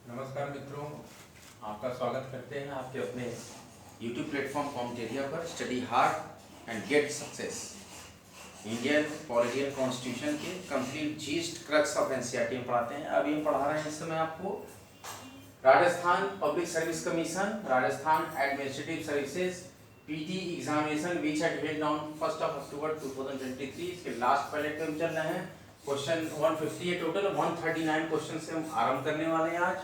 नमस्कार मित्रों, आपका स्वागत करते हैं आपके अपने YouTube प्लेटफॉर्म कॉम्टेरिया पर। Study hard and get success Indian political constitution के complete gist crux of NCERT में पढ़ाते हैं। अभी हम पढ़ा रहे हैं इस समय आपको Rajasthan public service commission, Rajasthan administrative services PT examination which had held on 1 अक्टूबर 2023। इसके लास्ट पैलेट पे हम चल रहे हैं। क्वेश्चन 150 है टोटल, 139 क्वेश्चन से हम आरंभ करने वाले हैं आज।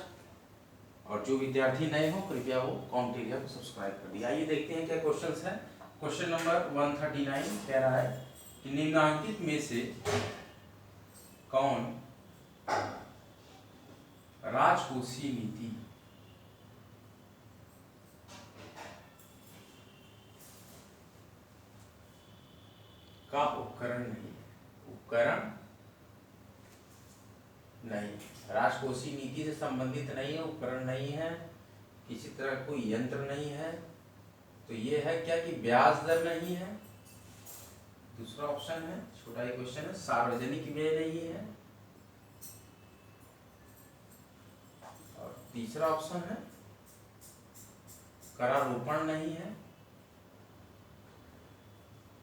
और जो विद्यार्थी नए हो कृपया वो कॉम्टेरिया को सब्सक्राइब कर दिया। आइए देखते हैं क्या क्वेश्चंस हैं। क्वेश्चन नंबर 139 कह रहा है कि निम्नलिखित में से कौन राजकोषीय नीति का उपकरण नहीं है? उपकरण नहीं, राजकोषीय नीति से संबंधित नहीं है, उपकरण नहीं है, किसी तरह कोई यंत्र नहीं है। तो ये है क्या कि ब्याज दर नहीं है। दूसरा ऑप्शन है, छोटा ही क्वेश्चन है, सार्वजनिक व्यय नहीं है। और तीसरा ऑप्शन है करारोपण नहीं है।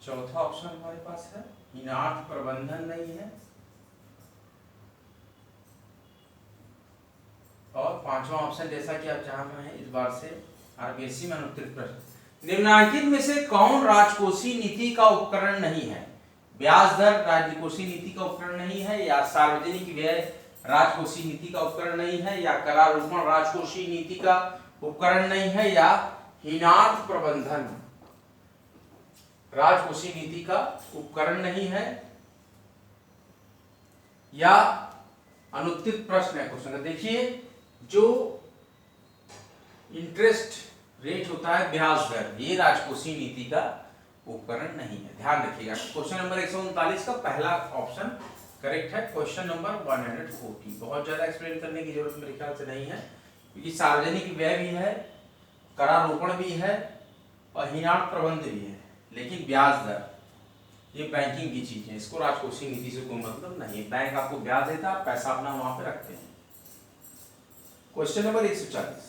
चौथा ऑप्शन हमारे पास है हीनार्थ प्रबंधन नहीं है। और पांचवा ऑप्शन जैसा कि आप चाह रहे हैं इस बार से आरबीएससी में अनुत्तरित प्रश्न, निम्नलिखित में से कौन राजकोषीय नीति का उपकरण नहीं है? ब्याज दर राजकोषीय नीति का उपकरण नहीं है, या सार्वजनिक व्यय राजकोषीय नीति का उपकरण नहीं है, या करारोपण राजकोषीय नीति का उपकरण नहीं है, या हीनार्थ प्रबंधन राजकोषीय नीति का उपकरण नहीं है, या अनुत्तरित प्रश्न है क्वेश्चन। देखिए, जो इंटरेस्ट रेट होता है, ब्याज दर, ये राजकोषीय नीति का उपकरण नहीं है। ध्यान रखिएगा। क्वेश्चन नंबर 139 का पहला ऑप्शन करेक्ट है। क्वेश्चन नंबर 140 बहुत ज्यादा एक्सप्लेन करने की जरूरत मेरे ख्याल से नहीं है, क्योंकि सार्वजनिक व्यय भी है, करारोपण भी है और हीनार्थ प्रबंध भी है। लेकिन ब्याज दर ये बैंकिंग की चीज है, इसको राजकोषीय नीति से कोई मतलब नहीं है। बैंक आपको ब्याज देता है, आप पैसा अपना वहां पे रखते हैं। क्वेश्चन नंबर 140,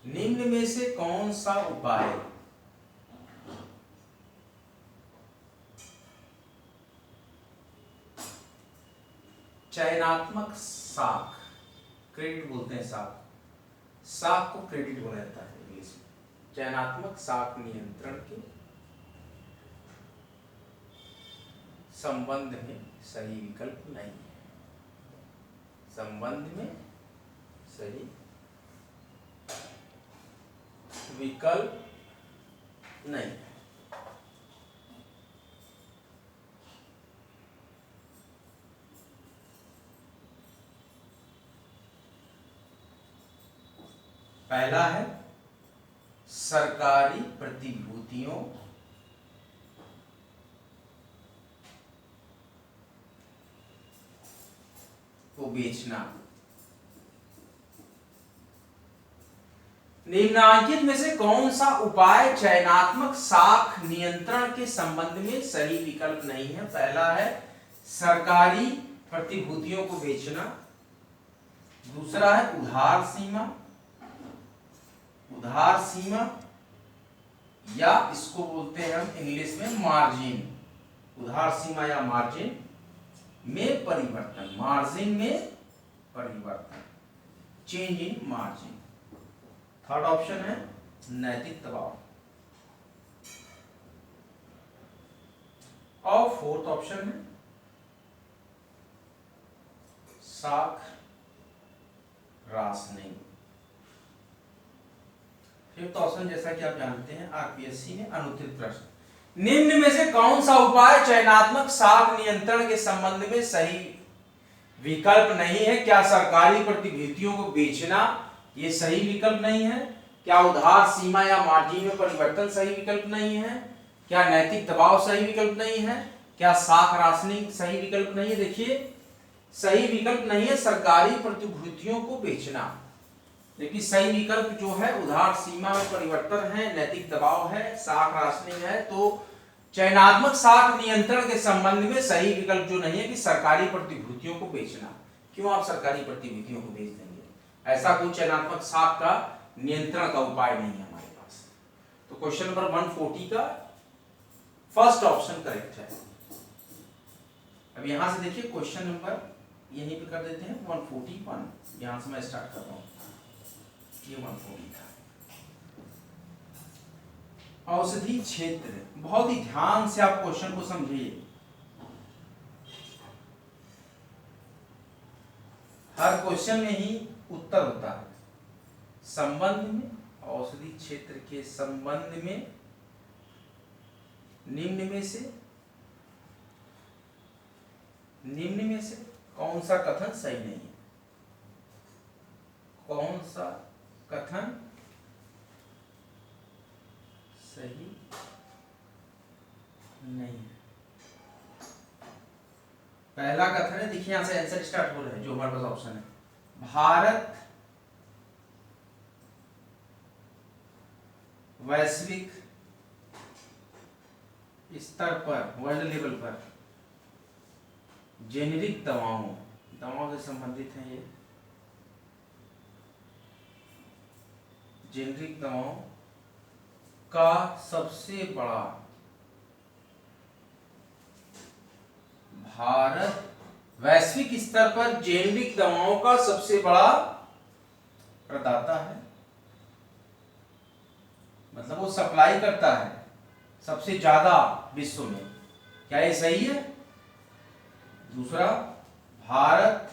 निम्न में से कौन सा उपाय चयनात्मक साख, क्रेडिट बोलते हैं, साख को क्रेडिट बोला जाता है इंग्लिश में, चयनात्मक साख नियंत्रण के संबंध में सही विकल्प नहीं है? संबंध में सही विकल्प नहीं है। पहला है सरकारी प्रतिभूतियों को बेचना। निम्नलिखित में से कौन सा उपाय चयनात्मक साख नियंत्रण के संबंध में सही विकल्प नहीं है? पहला है सरकारी प्रतिभूतियों को बेचना, दूसरा है उधार सीमा, या इसको बोलते हैं हम इंग्लिश में मार्जिन, उधार सीमा या मार्जिन में परिवर्तन, मार्जिन में परिवर्तन, change in margin. Third option है नैतिक दबाव, और फोर्थ ऑप्शन है साख राशनिंग। फिफ्थ ऑप्शन जैसा कि आप जानते हैं आरपीएससी में अनुत्तरित प्रश्न, निम्न में से कौन सा उपाय चयनात्मक साख नियंत्रण के संबंध में सही विकल्प नहीं है? क्या सरकारी प्रतिभूतियों को बेचना ये सही विकल्प नहीं है? क्या उधार सीमा या मार्जिन में परिवर्तन सही विकल्प नहीं है? क्या नैतिक दबाव सही विकल्प नहीं है? क्या साख राशनिंग सही विकल्प नहीं है? देखिए, सही विकल्प नहीं है सरकारी प्रतिभूतियों को बेचना, लेकिन सही विकल्प जो है उधार सीमा में परिवर्तन है, नैतिक दबाव है, साख राशनिंग है। तो चयनात्मक साख नियंत्रण के संबंध में सही विकल्प जो नहीं है कि सरकारी प्रतिभूतियों को बेचना, क्यों आप सरकारी प्रतिभूतियों को बेच देंगे? ऐसा कोई चयनात्मक साख का नियंत्रण का उपाय नहीं है हमारे पास। तो क्वेश्चन नंबर 140 का फर्स्ट ऑप्शन करेक्ट है। अब यहां से देखिए क्वेश्चन नंबर यहीं पे कर देते हैं 141, यहां से मैं स्टार्ट कर रहा हूं। ये 140 था। औषधि क्षेत्र, बहुत ही ध्यान से आप क्वेश्चन को समझिए। हर क्वेश्चन में ही उत्तर होता है। संबंध में, औषधि क्षेत्र के संबंध में निम्न में से कौन सा कथन सही नहीं है? कौन सा कथन सही नहीं है? पहला कथन है, देखिए यहां से आंसर स्टार्ट हो रहा है, जो हमारे पास ऑप्शन है, भारत वैश्विक स्तर पर, वर्ल्ड लेवल पर जेनेरिक दवाओं से संबंधित है। ये जेनेरिक दवाओं का सबसे बड़ा, भारत वैश्विक स्तर पर जेनेरिक दवाओं का सबसे बड़ा प्रदाता है, मतलब वो सप्लाई करता है सबसे ज्यादा विश्व में। क्या ये सही है? दूसरा, भारत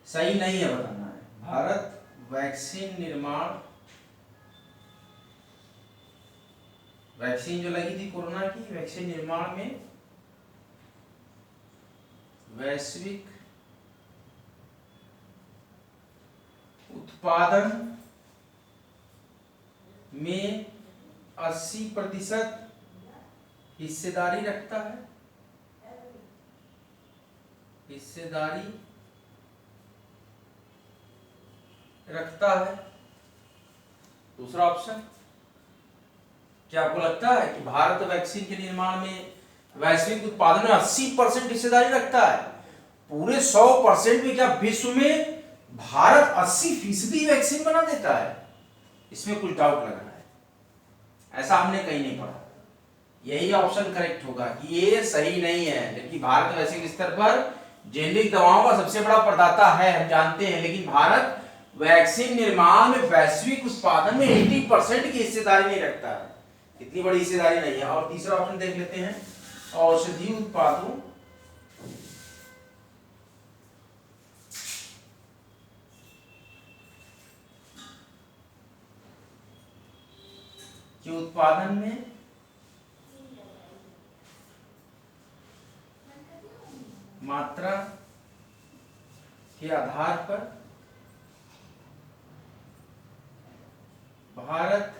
सही नहीं है, बताना है। भारत वैक्सीन निर्माण, वैक्सीन जो लगी थी कोरोना की, वैक्सीन निर्माण में वैश्विक उत्पादन में 80% हिस्सेदारी रखता है, दूसरा ऑप्शन। क्या आपको लगता है कि भारत वैक्सीन के निर्माण में वैश्विक उत्पादन में 80% हिस्सेदारी रखता है? पूरे 100% में क्या विश्व में भारत 80% वैक्सीन बना देता है? इसमें कुछ डाउट लग रहा है, ऐसा हमने कहीं नहीं पढ़ा। यही ऑप्शन करेक्ट होगा कि ये सही नहीं है, जबकि भारत वैश्विक स्तर पर जेनेरिक दवाओं का सबसे बड़ा प्रदाता है, हम जानते हैं, लेकिन भारत वैक्सीन निर्माण में वैश्विक उत्पादन में 80% की हिस्सेदारी नहीं रखता है। इतनी बड़ी हिस्सेदारी नहीं है। और तीसरा ऑप्शन देख लेते हैं, औषधि उत्पादों के उत्पादन में मात्रा के आधार पर भारत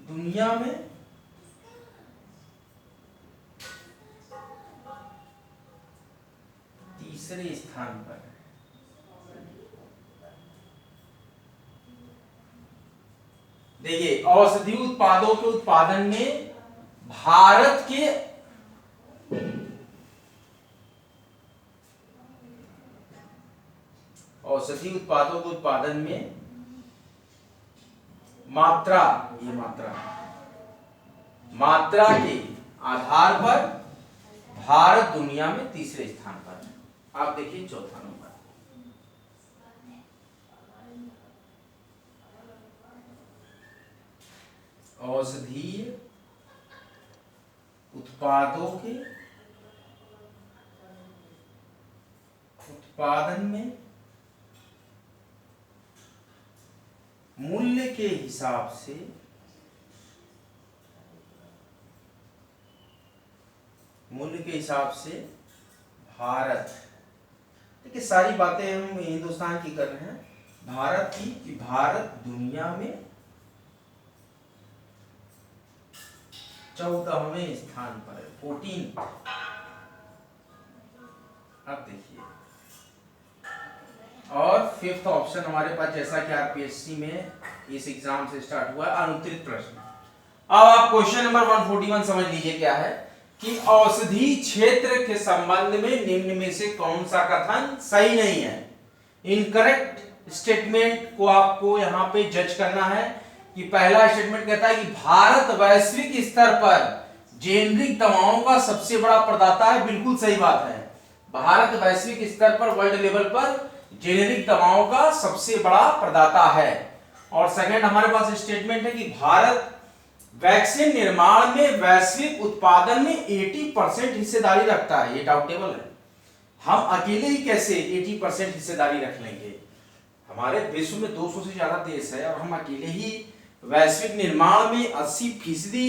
दुनिया में तीसरे स्थान पर है। देखिए, औषधि उत्पादों के उत्पादन में भारत के औषधि उत्पादों के उत्पादन में मात्रा के आधार पर भारत दुनिया में तीसरे स्थान पर है। आप देखिए चौथा नंबर, औषधीय उत्पादों के उत्पादन में मूल्य के हिसाब से भारत, देखिए सारी बातें हम हिंदुस्तान की कर रहे हैं, भारत की, कि भारत दुनिया में 14वें स्थान पर है, 14। अब देखिए, और फिफ्थ ऑप्शन हमारे पास, जैसा कि आरपीएससी में इस एग्जाम से स्टार्ट हुआ है, अनुत्तरित प्रश्न। अब आप क्वेश्चन नंबर 141 समझ लीजिए क्या है कि औषधि क्षेत्र के संबंध में निम्न में से कौन सा कथन सही नहीं है। इनकरेक्ट स्टेटमेंट को आपको यहां पे जज करना है कि पहला स्टेटमेंट कहता है कि भारत वैश्विक स्तर पर जेनरिक दवाओं का सबसे बड़ा प्रदाता है। बिल्कुल सही बात है, भारत वैश्विक स्तर पर वर्ल्ड लेवल पर जेनेरिक दवाओं का सबसे बड़ा प्रदाता है। और सेकंड हमारे पास स्टेटमेंट है कि भारत वैक्सीन निर्माण में वैश्विक उत्पादन में 80% हिस्सेदारी रखता है। ये डाउटेबल है, हम अकेले ही कैसे 80% हिस्सेदारी रख लेंगे। हमारे विश्व में 200 से ज्यादा देश है और हम अकेले ही वैश्विक निर्माण में 80%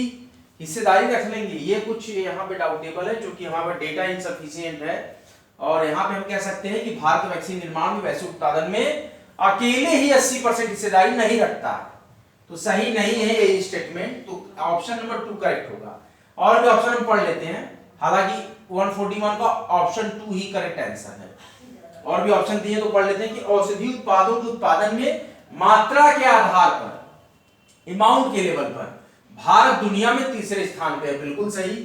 हिस्सेदारी रख लेंगे। ये कुछ यहाँ पे डाउटेबल है, जो कि हमारे पास डेटा इनसफिशिएंट है। और यहाँ पे हम कह सकते हैं कि भारत वैक्सीन निर्माण में वैश्विक उत्पादन में अकेले ही 80% हिस्सेदारी नहीं रखता, तो सही नहीं है ये स्टेटमेंट। तो ऑप्शन नंबर 2 करेक्ट होगा। और भी ऑप्शन हम पढ़ लेते हैं, हालांकि 141 का ऑप्शन 2 ही करेक्ट आंसर है। और भी ऑप्शन दिए तो पढ़ लेते हैं कि औषधि उत्पादों के उत्पादन में मात्रा के आधार पर, अमाउंट के लेवल पर भारत दुनिया में तीसरे स्थान पे है। बिल्कुल सही,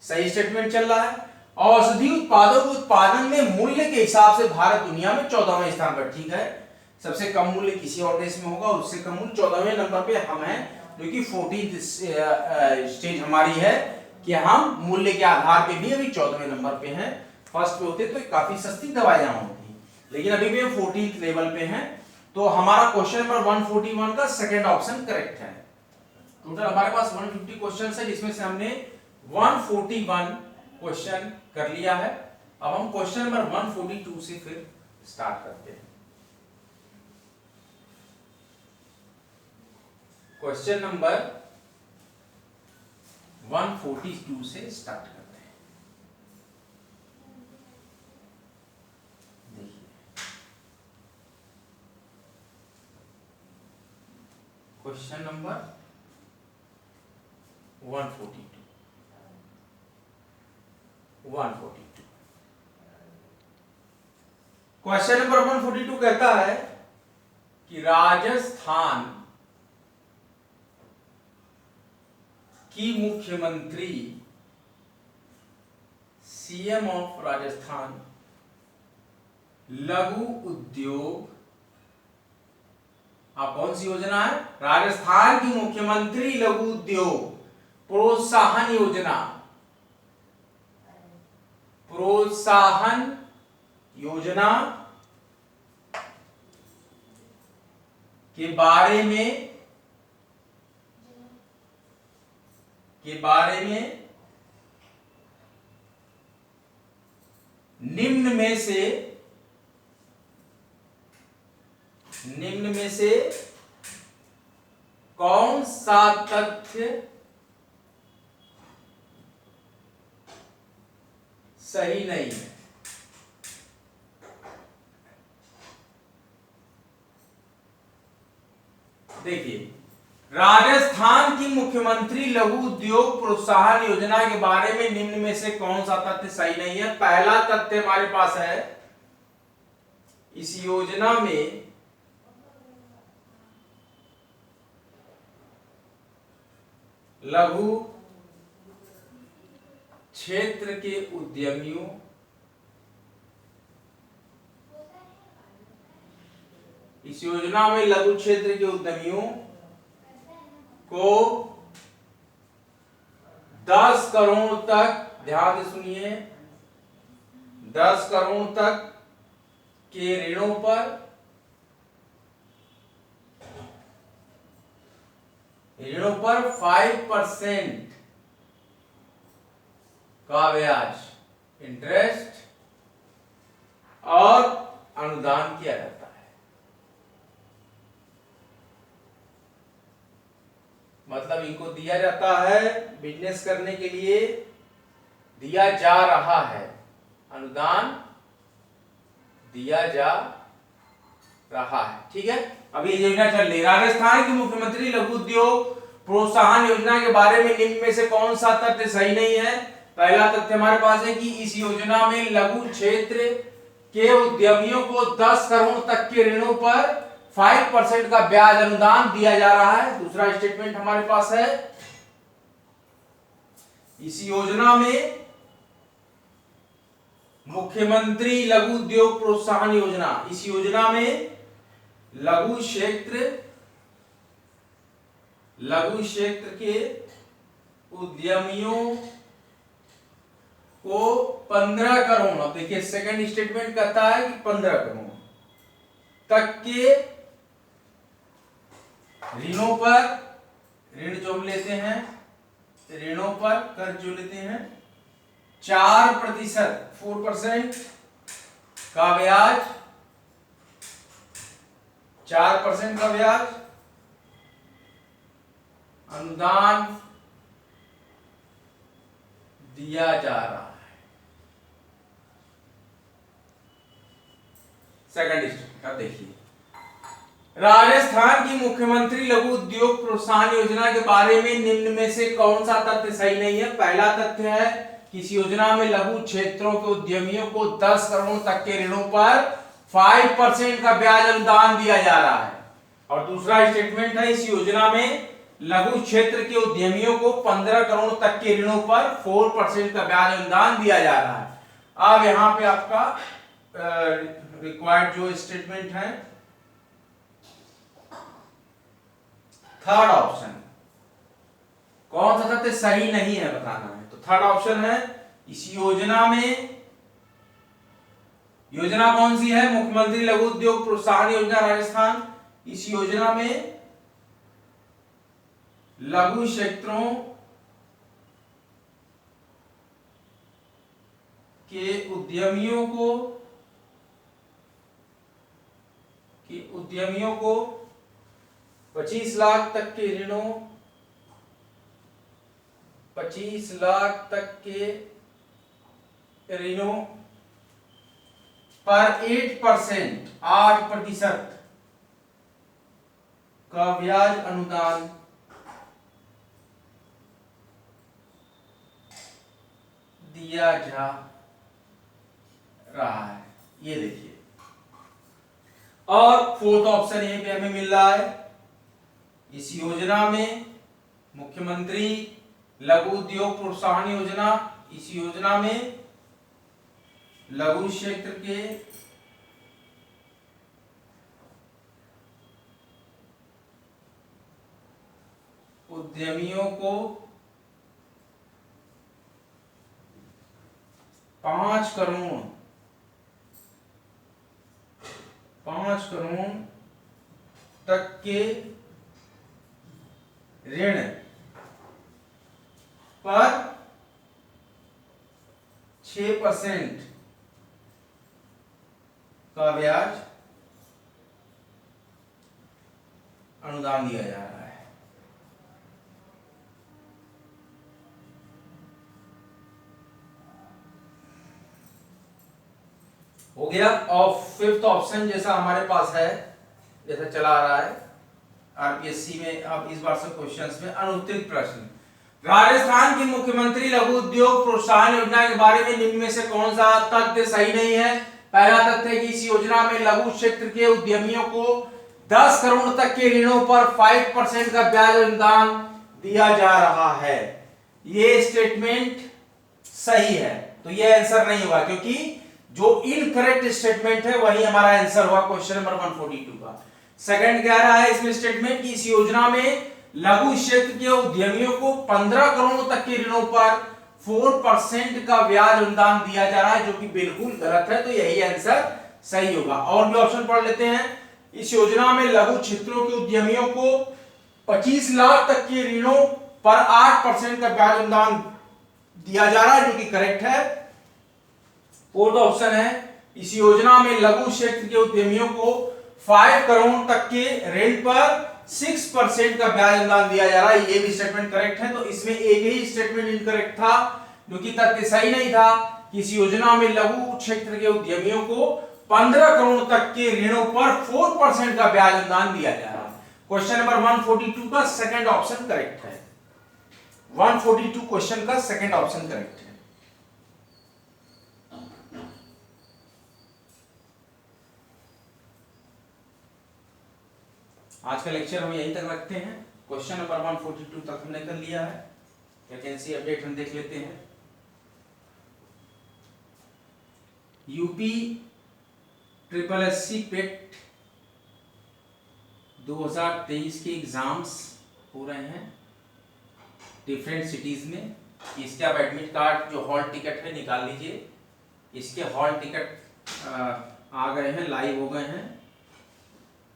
सही स्टेटमेंट चल रहा है। औषधि उत्पादों के उत्पादन में मूल्य के हिसाब से भारत दुनिया में 14वें स्थान पर, ठीक है। सबसे कम मूल्य किसी और देश में होगा, उससे कम मूल्य 14वें नंबर पे हम हैं, जो कि 14th स्टेज हमारी है कि हम मूल्य के आधार पे भी अभी 14वें नंबर पे हैं। फर्स्ट पे होते तो काफी सस्ती दवाइयां होती, लेकिन अभी भी हम 14th लेवल पे हैं। तो हमारा क्वेश्चन नंबर 141 का सेकंड ऑप्शन करेक्ट है। टोटल हमारे पास 150 क्वेश्चन है, जिसमें से हमने 141 क्वेश्चन कर लिया है। अब हम क्वेश्चन नंबर 142 से फिर स्टार्ट करते हैं। क्वेश्चन नंबर 142 से स्टार्ट करते हैं। देखिए क्वेश्चन नंबर 142 क्वेश्चन नंबर 142 कहता है कि राजस्थान की मुख्यमंत्री, सीएम ऑफ राजस्थान, लघु उद्योग, आप कौन सी योजना है? राजस्थान की मुख्यमंत्री लघु उद्योग प्रोत्साहन योजना, प्रोत्साहन योजना के बारे में निम्न में से कौन सा तथ्य सही नहीं है? देखिए, राजस्थान की मुख्यमंत्री लघु उद्योग प्रोत्साहन योजना के बारे में निम्न में से कौन सा तथ्य सही नहीं है? पहला तथ्य हमारे पास है, इस योजना में लघु क्षेत्र के उद्यमियों लघु क्षेत्र के उद्यमियों को 10 करोड़ तक, ध्यान से सुनिए, 10 करोड़ तक के ऋणों पर 5% का ब्याज, इंटरेस्ट और अनुदान किया जाता है। मतलब इनको दिया जाता है, बिजनेस करने के लिए दिया जा रहा है, अनुदान दिया जा रहा है, ठीक है। अभी ये योजना चल रही है। राजस्थान की मुख्यमंत्री लघु उद्योग प्रोत्साहन योजना के बारे में निम्न में से कौन सा तथ्य सही नहीं है? पहला तथ्य हमारे पास है कि इस योजना में लघु क्षेत्र के उद्यमियों को 10 करोड़ तक के ऋणों पर 5% का ब्याज अनुदान दिया जा रहा है। दूसरा स्टेटमेंट हमारे पास है इस योजना में मुख्यमंत्री लघु उद्योग प्रोत्साहन योजना, इस योजना में लघु क्षेत्र के उद्यमियों को 15 करोड़, अब देखिए सेकंड स्टेटमेंट कहता है कि 15 करोड़ तक के ऋणों पर, ऋण जो हम लेते हैं, ऋणों पर कर्ज जो लेते हैं 4% का ब्याज, 4% का ब्याज अनुदान दिया जा रहा है। सेकंड स्टेटमेंट अब देखिए, राजस्थान की मुख्यमंत्री लघु उद्योग प्रोत्साहन योजना के बारे में निम्न में से कौन सा तथ्य सही नहीं है। पहला तथ्य है कि इस योजना में लघु क्षेत्रों के उद्यमियों को 10 करोड़ तक के ऋणों पर 5% का ब्याज अनुदान दिया जा रहा है। और दूसरा स्टेटमेंट है, इस योजना में लघु क्षेत्र के उद्यमियों को 15 करोड़ तक के ऋणों पर 4% का ब्याज अनुदान दिया जा रहा है। अब यहां पे आपका रिक्वायर्ड जो स्टेटमेंट है, थर्ड ऑप्शन, कौन सा तथ्य सही नहीं है बताना है। तो थर्ड ऑप्शन है, इस योजना में, योजना कौन सी है, मुख्यमंत्री लघु उद्योग प्रोत्साहन योजना राजस्थान, इस योजना में लघु क्षेत्रों के उद्यमियों को 25 लाख तक के ऋणों, 25 लाख तक के ऋणों पर 8% का ब्याज अनुदान दिया जा रहा है। ये देखिए, और फोर्थ ऑप्शन यहीं पे हमें मिल रहा है, इस योजना में मुख्यमंत्री लघु उद्योग प्रोत्साहन योजना, इस योजना में लघु क्षेत्र के उद्यमियों को 5 करोड़ तक के ऋण पर 6% का ब्याज अनुदान दिया जा रहा है। हो गया। और फिफ्थ ऑप्शन जैसा हमारे पास है, जैसा चला आ रहा है आरपीएससी में, अब इस बार से क्वेश्चंस में अनुत्तरित प्रश्न, राजस्थान की मुख्यमंत्री लघु उद्योग प्रोत्साहन योजना के बारे में निम्न में से कौन सा तथ्य सही नहीं है। पहला तथ्य है कि इस योजना में लघु क्षेत्र के उद्यमियों को 10 करोड़ तक के ऋणों पर 5% का ब्याज अनुदान दिया जा रहा है। ये स्टेटमेंट सही है, तो ये आंसर नहीं होगा, क्योंकि जो इनकरेक्ट स्टेटमेंट है वही हमारा आंसर हुआ क्वेश्चन नंबर 142 का। सेकंड कह रहा है इसमें स्टेटमेंट कि इस योजना में लघु क्षेत्र के उद्यमियों को 15 करोड़ तक के ऋणों पर 4% का ब्याज अनुदान दिया जा रहा है, जो कि बिल्कुल गलत है, तो यही आंसर सही होगा। और भी ऑप्शन पढ़ लेते हैं। इस योजना में लघु क्षेत्रों के उद्यमियों को 25 लाख तक के ऋणों पर 8% का ब्याज अनुदान दिया जा रहा है, जो कि करेक्ट है। फोर्थ ऑप्शन है, इस योजना में लघु क्षेत्र के उद्यमियों को 5 करोड़ तक के ऋण पर 6% का ब्याज अनुदान दिया जा रहा है, ये भी स्टेटमेंट करेक्ट है। तो इसमें एक ही स्टेटमेंट इनकरेक्ट था, जो कि तथ्य सही नहीं था कि इस योजना में लघु क्षेत्र के उद्यमियों को 15 करोड़ तक के ऋणों पर 4% का ब्याज अनुदान दिया जा रहा है। क्वेश्चन नंबर 142 का सेकंड ऑप्शन करेक्ट है। 142 क्वेश्चन का सेकंड ऑप्शन करेक्ट है। आज का लेक्चर हम यहीं तक रखते हैं। क्वेश्चन नंबर 142 तक हमने कर लिया है। वैकेंसी अपडेट हम देख लेते हैं। यूपी ट्रिपल एससी पेट 2023 के एग्जाम्स हो रहे हैं डिफरेंट सिटीज में। इसके आप एडमिट कार्ड जो हॉल टिकट है निकाल लीजिए। इसके हॉल टिकट आ गए हैं, लाइव हो गए हैं।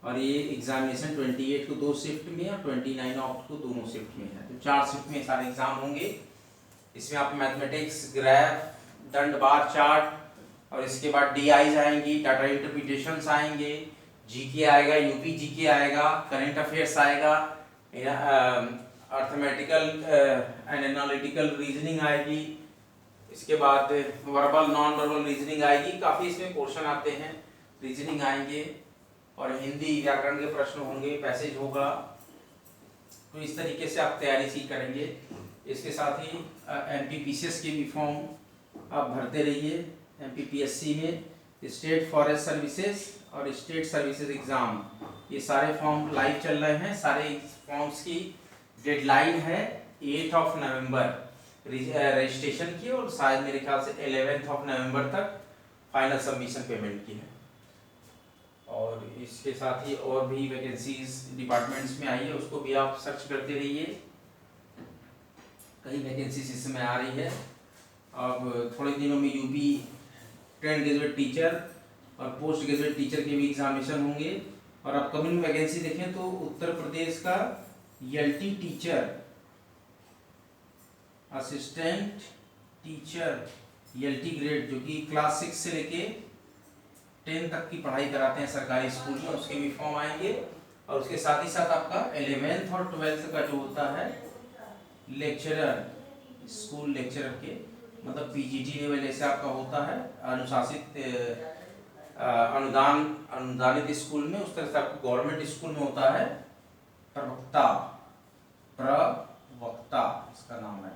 और ये एग्जामिनेशन 28 को 2 शिफ्ट में और 29 ऑक्ट को दोनों शिफ्ट में है, तो 4 शिफ्ट में सारे एग्जाम होंगे। इसमें आप मैथमेटिक्स, ग्राफ, दंड बार चार्ट और इसके बाद DIs आएंगी, डाटा इंटरप्रिटेशंस आएंगे, जीके आएगा, यूपी जीके आएगा, करंट अफेयर्स आएगा, अर्थमेटिकल एंड एनालिटिकल रीजनिंग आएगी, इसके बाद वर्बल नॉन वर्बल रीजनिंग आएगी। काफ़ी इसमें पोर्शन आते हैं, रीजनिंग आएंगे और हिंदी व्याकरण के प्रश्न होंगे, पैसेज होगा। तो इस तरीके से आप तैयारी सी करेंगे। इसके साथ ही MPPCS के भी फॉर्म आप भरते रहिए। MPPSC में स्टेट फॉरेस्ट सर्विसेज और स्टेट सर्विसेज एग्ज़ाम, ये सारे फॉर्म लाइव चल रहे हैं। सारे फॉर्म्स की डेडलाइन है 8 नवंबर रजिस्ट्रेशन की, और शायद मेरे ख्याल से 11 नवंबर तक फाइनल सबमिशन पेमेंट की है। और इसके साथ ही और भी वैकेंसीज डिपार्टमेंट्स में आई है, उसको भी आप सर्च करते रहिए। कई वैकेंसीज इस समय आ रही है। अब थोड़े दिनों में यूपी ट्रेंड ग्रेजुएट टीचर और पोस्ट ग्रेजुएट टीचर के भी एग्जामिनेशन होंगे। और अपकमिंग वैकेंसी देखें तो उत्तर प्रदेश का LT teacher, assistant teacher LT grade, जो कि क्लास 6 से लेके 10 तक की पढ़ाई कराते हैं सरकारी स्कूल में, उसके भी फॉर्म आएंगे। और उसके साथ ही साथ आपका 11th और 12th का जो होता है लेक्चरर, स्कूल लेक्चरर के मतलब PGT लेवल जैसे आपका होता है अनुशासित अनुदानित स्कूल में, उस तरह से आपको गवर्नमेंट स्कूल में होता है प्रवक्ता इसका नाम है,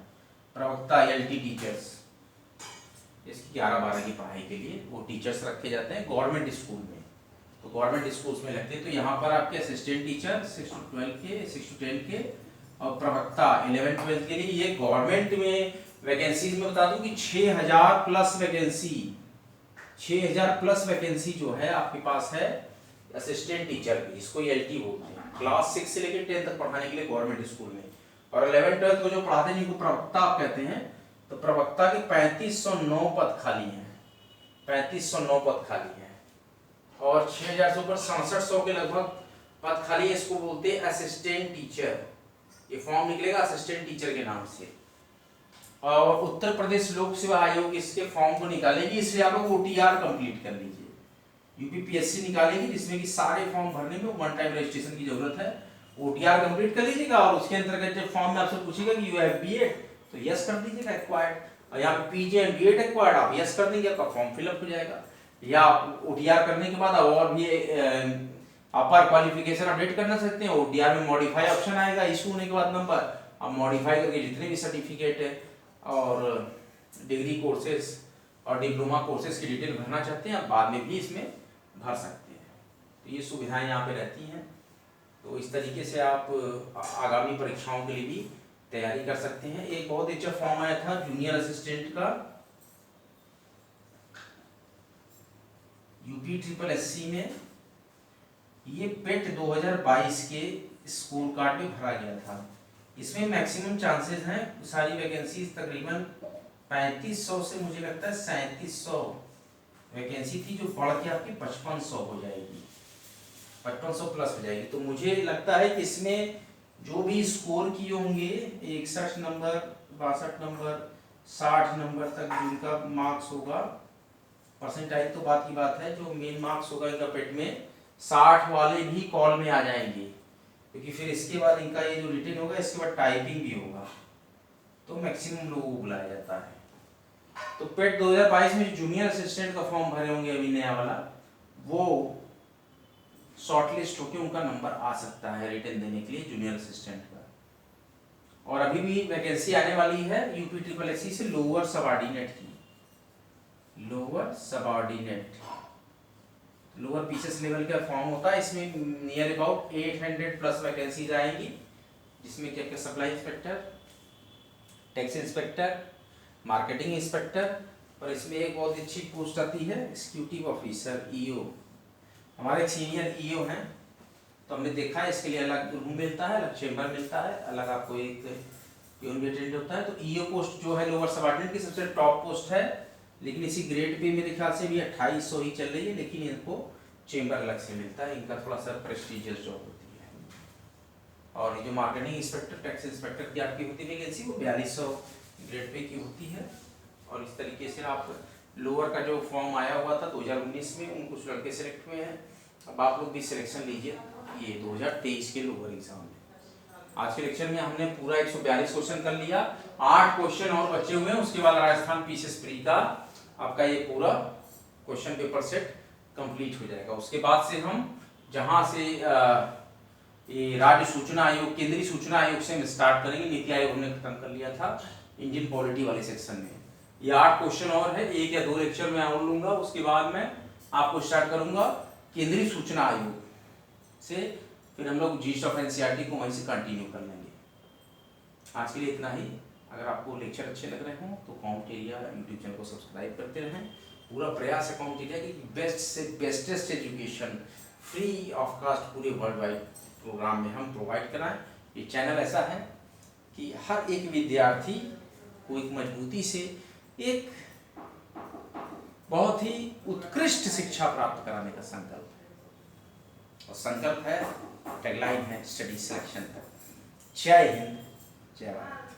प्रवक्ता LT टीचर्स। इसकी 11-12 की पढ़ाई के लिए वो टीचर्स रखे जाते हैं गवर्नमेंट स्कूल में, तो गवर्नमेंट स्कूल्स में लगते हैं। तो यहाँ पर आपके असिस्टेंट टीचर 6 to 10 के और प्रवक्ता 11-12 के लिए। ये गवर्नमेंट में वैकेंसीज में बता दूं कि 6000 प्लस वैकेंसी जो है आपके पास है असिस्टेंट टीचर की, इसको LT बोलते हैं। क्लास 6 से लेकर 10 तक पढ़ाने के लिए गवर्नमेंट स्कूल में। और 11-12 को जो पढ़ाते हैं जिनको प्रवक्ता आप कहते हैं, तो प्रवक्ता के 3509 पद खाली हैं, 3509 पद खाली हैं। और 6000 से ऊपर 6700 के लगभग पद खाली है, इसको बोलते हैं असिस्टेंट टीचर। ये फॉर्म निकलेगा असिस्टेंट टीचर के नाम से। और उत्तर प्रदेश लोक सेवा आयोग इसके फॉर्म को निकालेगी, इसलिए आप लोग OTR कंप्लीट कर लीजिए। UPPSC निकालेगी जिसमें कि सारे फॉर्म भरने में 1 टाइम रजिस्ट्रेशन की जरूरत है। OTR कंप्लीट कर लीजिएगा और उसके अंतर्गत जब फॉर्म में आपसे पूछेगा कि यू हैव BEd तो यस कर दीजिएगा, एक्वायर्ड। और यहाँ पे PG एंड BEd एक्वायर्ड आप यस कर देंगे, आपका फॉर्म फिलअप हो जाएगा। या OTR करने के बाद और भी अपर क्वालिफिकेशन अपडेट करना सकते हैं। OTR में मॉडिफाई ऑप्शन आएगा, इशू होने के बाद नंबर आप मॉडिफाई करके जितने भी सर्टिफिकेट है और डिग्री कोर्सेज और डिप्लोमा कोर्सेज की डिटेल भरना चाहते हैं आप बाद में भी इसमें भर सकते हैं। तो ये सुविधाएं यहाँ पे रहती हैं। तो इस तरीके से आप आगामी परीक्षाओं के लिए भी तैयारी कर सकते हैं। एक बहुत अच्छा फॉर्म आया था जूनियर असिस्टेंट का यूपी ट्रिपल SC में, ये पेट 2022 के स्कोर कार्ड में भरा गया था। इसमें मैक्सिमम चांसेस हैं, सारी वैकेंसीज तकरीबन 3500 से मुझे लगता है 3700 वैकेंसी थी, जो बढ़ के आपकी 5500 हो जाएगी, 5500 प्लस हो जाएगी। तो मुझे लगता है कि इसमें जो भी स्कोर किए होंगे 61 नंबर, 62 नंबर, 60 नंबर तक जिनका मार्क्स होगा, परसेंटाइल तो बात की बात है, जो मेन मार्क्स होगा इनका पेट में 60 वाले भी कॉल में आ जाएंगे, क्योंकि फिर इसके बाद इनका ये जो रिटेन होगा इसके बाद टाइपिंग भी होगा, तो मैक्सिमम लोगों को बुलाया जाता है। तो पेट 2022 में जूनियर असिस्टेंट का फॉर्म भरे होंगे अभी नया वाला, वो शॉर्टलिस्ट होकर उनका नंबर आ सकता है रिटर्न देने के लिए जूनियर असिस्टेंट का। और अभी भी वैकेंसी आने वाली है यूपी ट्रिपल SC से लोअर सबऑर्डिनेट की, lower subordinate, lower PCS level का फॉर्म होता है। इसमें नियर अबाउट 800 प्लस वैकेंसीज आएंगी, जिसमें क्या क्या supply inspector, tax inspector, marketing inspector, और इसमें एक बहुत अच्छी पोस्ट आती है एग्जीक्यूटिव ऑफिसर, ईओ। हमारे एक सीनियर ईओ हैं, तो हमने देखा है इसके लिए अलग रूम मिलता है, अलग चेम्बर मिलता है, अलग आपको एक प्यून भी अटेंड होता है। तो ईओ पोस्ट जो है लोअर सबऑर्डिनेट की सबसे टॉप पोस्ट है, लेकिन इसी ग्रेड पे मेरे ख्याल से भी 2800 ही चल रही है, लेकिन इनको चेम्बर अलग से मिलता है, इनका थोड़ा सा प्रेस्टिजियस जॉब होती है। और ये जो मार्केटिंग इंस्पेक्टर, टैक्स इंस्पेक्टर की आपकी होती है वैकेंसी, वो 4200 ग्रेड पे की होती है। और इस तरीके से आप लोअर का जो फॉर्म आया हुआ था 2019 में, उन कुछ लड़के सेलेक्ट हुए हैं, अब आप लोग भी सिलेक्शन लीजिए ये 2023 के लोअर एग्जाम में। आज के लेक्चर में हमने पूरा 142 क्वेश्चन कर लिया, 8 क्वेश्चन और बचे हुए हैं, उसके बाद राजस्थान पीसीएस प्री का आपका ये पूरा क्वेश्चन पेपर सेट कंप्लीट हो जाएगा। उसके बाद से हम जहां से ये राज्य सूचना आयोग, केंद्रीय सूचना आयोग से हम स्टार्ट करेंगे। नीति आयोग हमने खत्म कर लिया था इंडियन पॉलिटी वाले सेक्शन में। ये 8 क्वेश्चन और है, 1 या 2 लेक्चर में और लूंगा, उसके बाद मैं आपको स्टार्ट करूंगा केंद्रीय सूचना आयोग से, फिर हम लोग जीएस ऑफ एनसीईआरटी को वहीं से कंटिन्यू कर लेंगे। आज के लिए इतना ही। अगर आपको लेक्चर अच्छे लग रहे हों तो कॉम्टेरिया यूट्यूब चैनल को सब्सक्राइब करते रहें। पूरा प्रयास है कॉम्टेरिया की बेस्ट से bestest education free of cost पूरे वर्ल्ड वाइड प्रोग्राम में हम प्रोवाइड कराएं। ये चैनल ऐसा है कि हर एक विद्यार्थी को एक मजबूती से एक बहुत ही उत्कृष्ट शिक्षा प्राप्त कराने का संकल्प है, और संकल्प है, टैगलाइन है, स्टडी सिलेक्शन तक। जय हिंद, जय भारत।